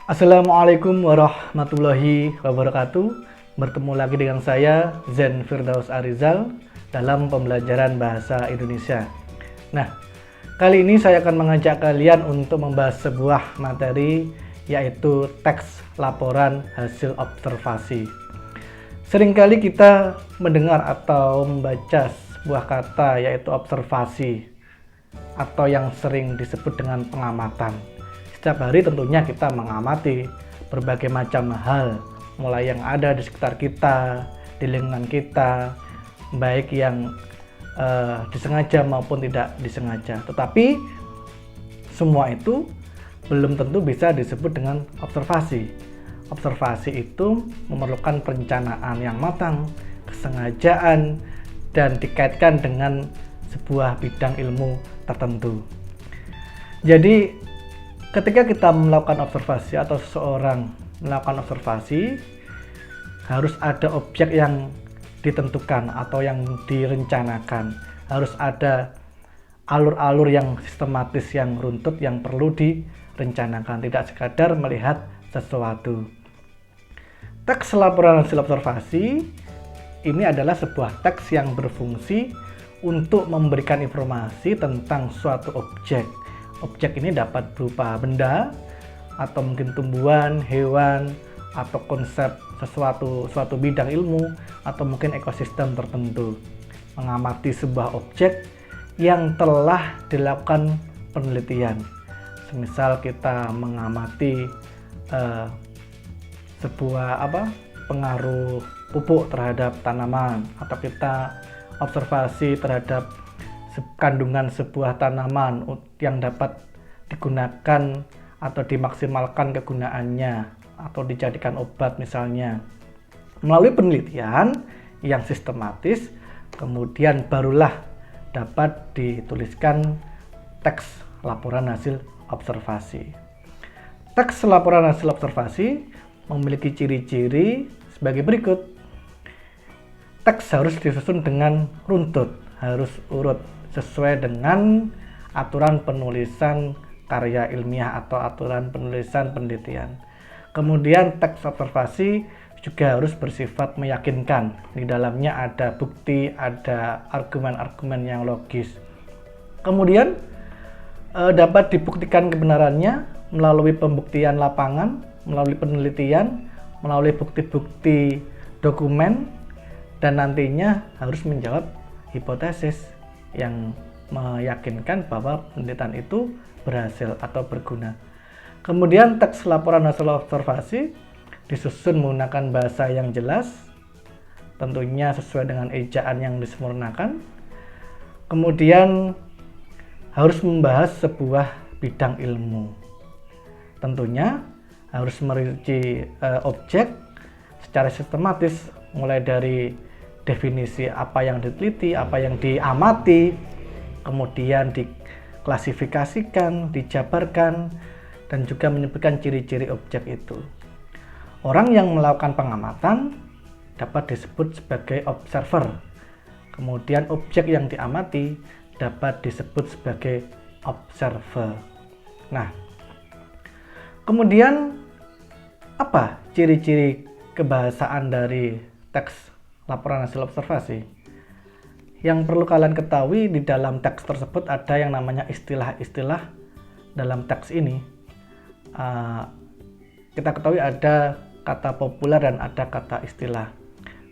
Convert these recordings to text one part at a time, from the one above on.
Assalamualaikum warahmatullahi wabarakatuh. Bertemu lagi dengan saya Zen Firdaus Arizal dalam pembelajaran bahasa Indonesia. Nah, kali ini saya akan mengajak kalian untuk membahas sebuah materi, yaitu teks laporan hasil observasi. Seringkali kita mendengar atau membaca sebuah kata, yaitu observasi, atau yang sering disebut dengan pengamatan. Setiap hari tentunya kita mengamati berbagai macam hal, mulai yang ada di sekitar kita, di lingkungan kita, baik yang disengaja maupun tidak disengaja. Tetapi semua itu belum tentu bisa disebut dengan observasi. Observasi itu memerlukan perencanaan yang matang, kesengajaan, dan dikaitkan dengan sebuah bidang ilmu tertentu. Jadi ketika kita melakukan observasi atau seseorang melakukan observasi, harus ada objek yang ditentukan atau yang direncanakan. Harus ada alur-alur yang sistematis, yang runtut, yang perlu direncanakan. Tidak sekadar melihat sesuatu. Teks laporan hasil observasi ini adalah sebuah teks yang berfungsi untuk memberikan informasi tentang suatu objek. Objek ini dapat berupa benda, atau mungkin tumbuhan, hewan, atau konsep suatu bidang ilmu, atau mungkin ekosistem tertentu. Mengamati sebuah objek yang telah dilakukan penelitian. Semisal kita mengamati sebuah pengaruh pupuk terhadap tanaman, atau kita observasi terhadap kandungan sebuah tanaman yang dapat digunakan atau dimaksimalkan kegunaannya atau dijadikan obat misalnya. Melalui penelitian yang sistematis, kemudian barulah dapat dituliskan teks laporan hasil observasi. Teks laporan hasil observasi memiliki ciri-ciri sebagai berikut. Teks harus disusun dengan runtut, harus urut sesuai dengan aturan penulisan karya ilmiah atau aturan penulisan penelitian. Kemudian teks observasi juga harus bersifat meyakinkan. Di dalamnya ada bukti, ada argumen-argumen yang logis. Kemudian dapat dibuktikan kebenarannya melalui pembuktian lapangan, melalui penelitian, melalui bukti-bukti dokumen, dan nantinya harus menjawab hipotesis yang meyakinkan bahwa penelitian itu berhasil atau berguna. Kemudian teks laporan hasil observasi disusun menggunakan bahasa yang jelas, tentunya sesuai dengan ejaan yang disempurnakan. Kemudian harus membahas sebuah bidang ilmu. Tentunya harus merinci objek secara sistematis, mulai dari definisi apa yang diteliti, apa yang diamati, kemudian diklasifikasikan, dijabarkan, dan juga menyebutkan ciri-ciri objek itu. Orang yang melakukan pengamatan dapat disebut sebagai observer. Kemudian objek yang diamati dapat disebut sebagai observer. Nah, kemudian apa ciri-ciri kebahasaan dari teks laporan hasil observasi? Yang perlu kalian ketahui, di dalam teks tersebut ada yang namanya istilah-istilah dalam teks ini. Kita ketahui ada kata populer dan ada kata istilah.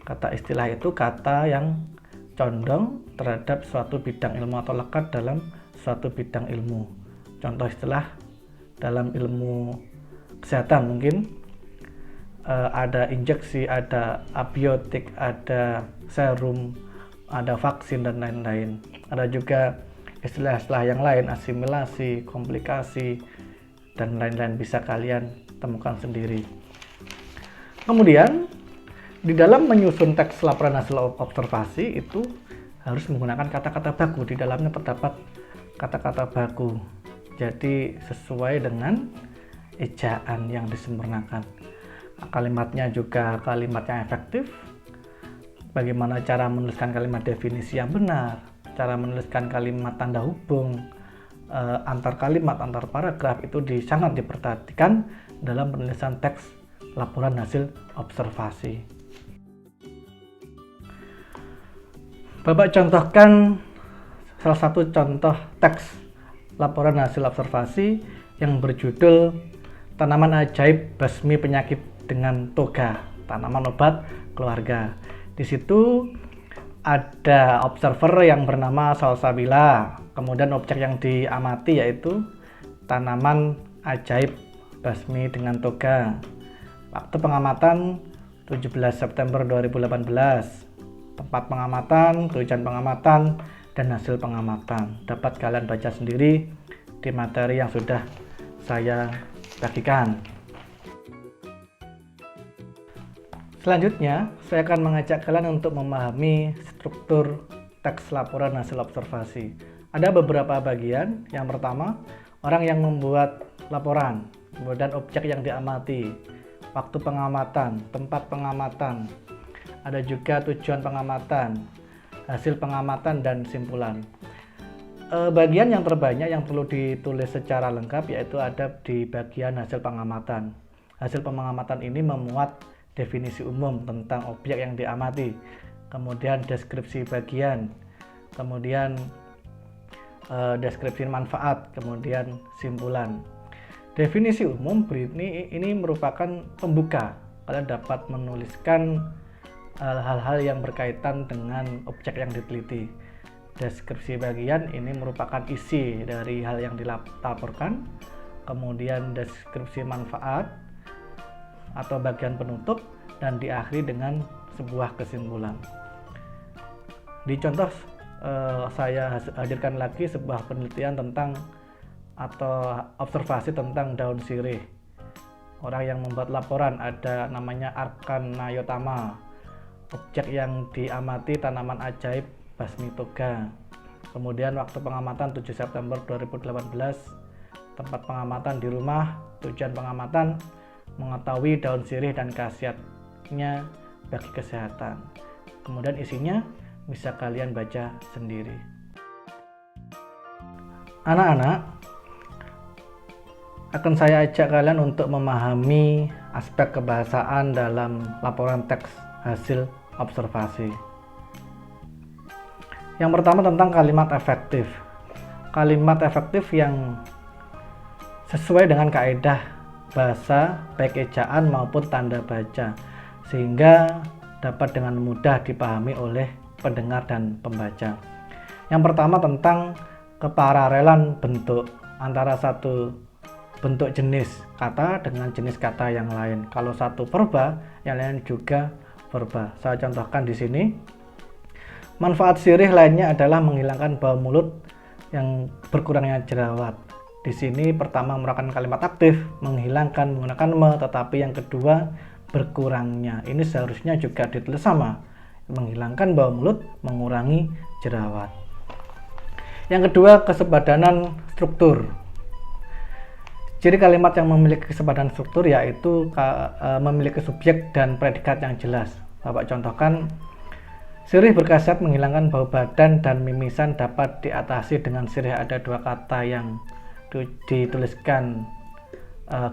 Kata istilah itu kata yang condong terhadap suatu bidang ilmu atau lekat dalam suatu bidang ilmu. Contoh istilah dalam ilmu kesehatan mungkin ada injeksi, ada abiotik, ada serum, ada vaksin, dan lain-lain. Ada juga istilah-istilah yang lain, asimilasi, komplikasi, dan lain-lain, bisa kalian temukan sendiri. Kemudian di dalam menyusun teks laporan hasil observasi itu harus menggunakan kata-kata baku. Di dalamnya terdapat kata-kata baku, jadi sesuai dengan ejaan yang disempurnakan. Kalimatnya juga kalimat yang efektif. Bagaimana cara menuliskan kalimat definisi yang benar, cara menuliskan kalimat tanda hubung, antar kalimat, antar paragraf itu sangat diperhatikan dalam penulisan teks laporan hasil observasi. Bapak contohkan salah satu contoh teks laporan hasil observasi yang berjudul Tanaman Ajaib Basmi Penyakit dengan Toga, Tanaman Obat Keluarga. Di situ ada observer yang bernama Salsabila, kemudian objek yang diamati yaitu tanaman ajaib basmi dengan toga. Waktu pengamatan 17 September 2018. Tempat pengamatan, tujuan pengamatan, dan hasil pengamatan. Dapat kalian baca sendiri di materi yang sudah saya bagikan. Selanjutnya, saya akan mengajak kalian untuk memahami struktur teks laporan hasil observasi. Ada beberapa bagian. Yang pertama, orang yang membuat laporan, kemudian objek yang diamati, waktu pengamatan, tempat pengamatan, ada juga tujuan pengamatan, hasil pengamatan, dan simpulan. Bagian yang terbanyak yang perlu ditulis secara lengkap yaitu ada di bagian hasil pengamatan. Hasil pengamatan ini memuat definisi umum tentang objek yang diamati, kemudian deskripsi bagian, kemudian deskripsi manfaat, kemudian simpulan. Definisi umum ini merupakan pembuka. Kalian dapat menuliskan hal-hal yang berkaitan dengan objek yang diteliti. Deskripsi bagian ini merupakan isi dari hal yang dilaporkan, kemudian deskripsi manfaat atau bagian penutup, dan diakhiri dengan sebuah kesimpulan. Di contoh saya hadirkan lagi sebuah penelitian tentang atau observasi tentang daun sirih. Orang yang membuat laporan ada namanya Arkan Nayotama. Objek yang diamati tanaman ajaib basmi toga. Kemudian waktu pengamatan 7 September 2018. Tempat pengamatan di rumah. Tujuan pengamatan mengetahui daun sirih dan khasiatnya bagi kesehatan. Kemudian isinya bisa kalian baca sendiri. Anak-anak, akan saya ajak kalian untuk memahami aspek kebahasaan dalam laporan teks hasil observasi. Yang pertama tentang kalimat efektif. Kalimat efektif yang sesuai dengan kaidah bahasa baik ejaan maupun tanda baca, sehingga dapat dengan mudah dipahami oleh pendengar dan pembaca. Yang pertama tentang kepararelan bentuk antara satu bentuk jenis kata dengan jenis kata yang lain. Kalau satu verba, yang lain juga verba. Saya contohkan di sini. Manfaat sirih lainnya adalah menghilangkan bau mulut yang berkurangnya jerawat. Di sini pertama merupakan kalimat aktif, menghilangkan menggunakan me, tetapi yang kedua berkurangnya. Ini seharusnya juga ditulis sama, menghilangkan bau mulut, mengurangi jerawat. Yang kedua, kesepadanan struktur. Ciri kalimat yang memiliki kesepadanan struktur yaitu memiliki subjek dan predikat yang jelas. Bapak contohkan, sirih berkhasiat menghilangkan bau badan dan mimisan dapat diatasi dengan sirih. Ada dua kata yang dituliskan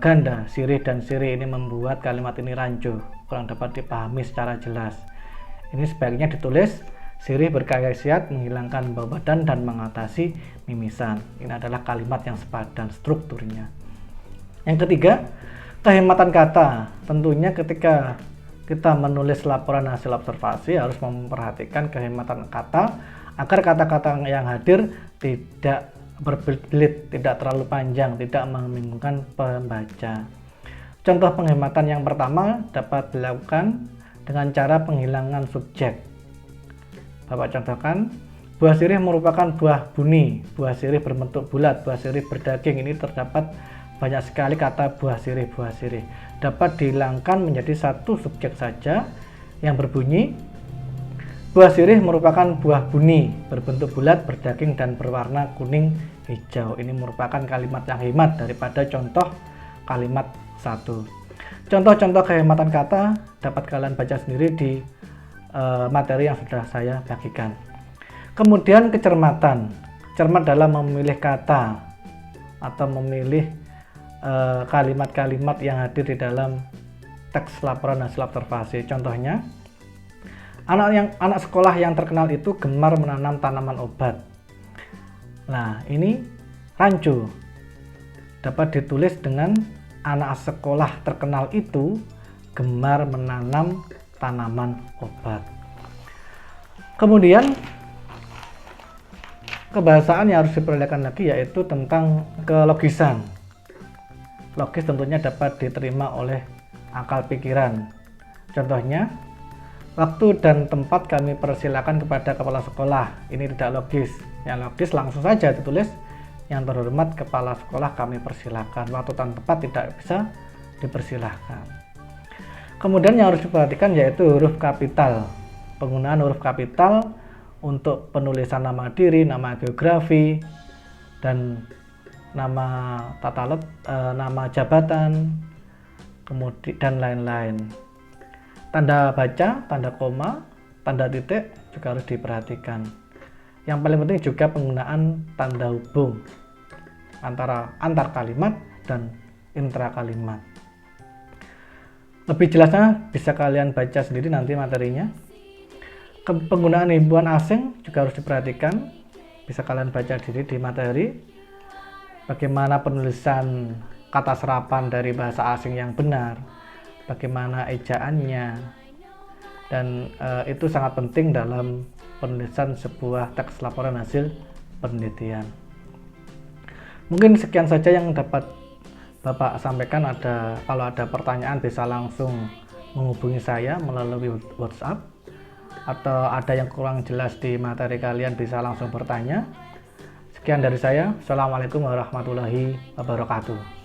ganda, sirih dan sirih. Ini membuat kalimat ini rancu, kurang dapat dipahami secara jelas. Ini sebaiknya ditulis sirih berkhasiat menghilangkan bau badan dan mengatasi mimisan. Ini adalah kalimat yang sepadan strukturnya. Yang ketiga, kehematan kata. Tentunya ketika kita menulis laporan hasil observasi harus memperhatikan kehematan kata agar kata-kata yang hadir tidak berbelit, tidak terlalu panjang, tidak membingungkan pembaca. Contoh penghematan yang pertama dapat dilakukan dengan cara penghilangan subjek. Bapak contohkan, buah sirih merupakan buah buni, buah sirih berbentuk bulat, buah sirih berdaging. Ini terdapat banyak sekali kata buah sirih. Dapat dihilangkan menjadi satu subjek saja yang berbunyi, buah sirih merupakan buah buni, berbentuk bulat, berdaging, dan berwarna kuning hijau. Ini merupakan kalimat yang hemat daripada contoh kalimat satu. Contoh-contoh kehematan kata dapat kalian baca sendiri di materi yang sudah saya bagikan. Kemudian kecermatan. Cermat dalam memilih kata. atau memilih kalimat-kalimat yang hadir di dalam teks laporan hasil observasi. Contohnya, anak sekolah yang terkenal itu gemar menanam tanaman obat. Nah, ini rancu. Dapat ditulis dengan anak sekolah terkenal itu gemar menanam tanaman obat. Kemudian kebahasaan yang harus diperlihatkan lagi yaitu tentang kelogisan. Logis tentunya dapat diterima oleh akal pikiran. Contohnya, waktu dan tempat kami persilakan kepada kepala sekolah. Ini tidak logis. Yang logis langsung saja ditulis, yang terhormat kepala sekolah kami persilakan. Waktu dan tempat tidak bisa dipersilahkan. Kemudian yang harus diperhatikan yaitu huruf kapital. Penggunaan huruf kapital untuk penulisan nama diri, nama geografi, dan nama nama jabatan, kemudian dan lain-lain. Tanda baca, tanda koma, tanda titik juga harus diperhatikan. Yang paling penting juga penggunaan tanda hubung antara antar kalimat dan intra kalimat. Lebih jelasnya bisa kalian baca sendiri nanti materinya. Penggunaan himpuan asing juga harus diperhatikan, bisa kalian baca sendiri di materi. Bagaimana penulisan kata serapan dari bahasa asing yang benar, bagaimana ejaannya, dan itu sangat penting dalam penulisan sebuah teks laporan hasil penelitian. Mungkin sekian saja yang dapat Bapak sampaikan. Kalau ada pertanyaan bisa langsung menghubungi saya melalui WhatsApp, atau ada yang kurang jelas di materi kalian bisa langsung bertanya. Sekian dari saya. Assalamualaikum warahmatullahi wabarakatuh.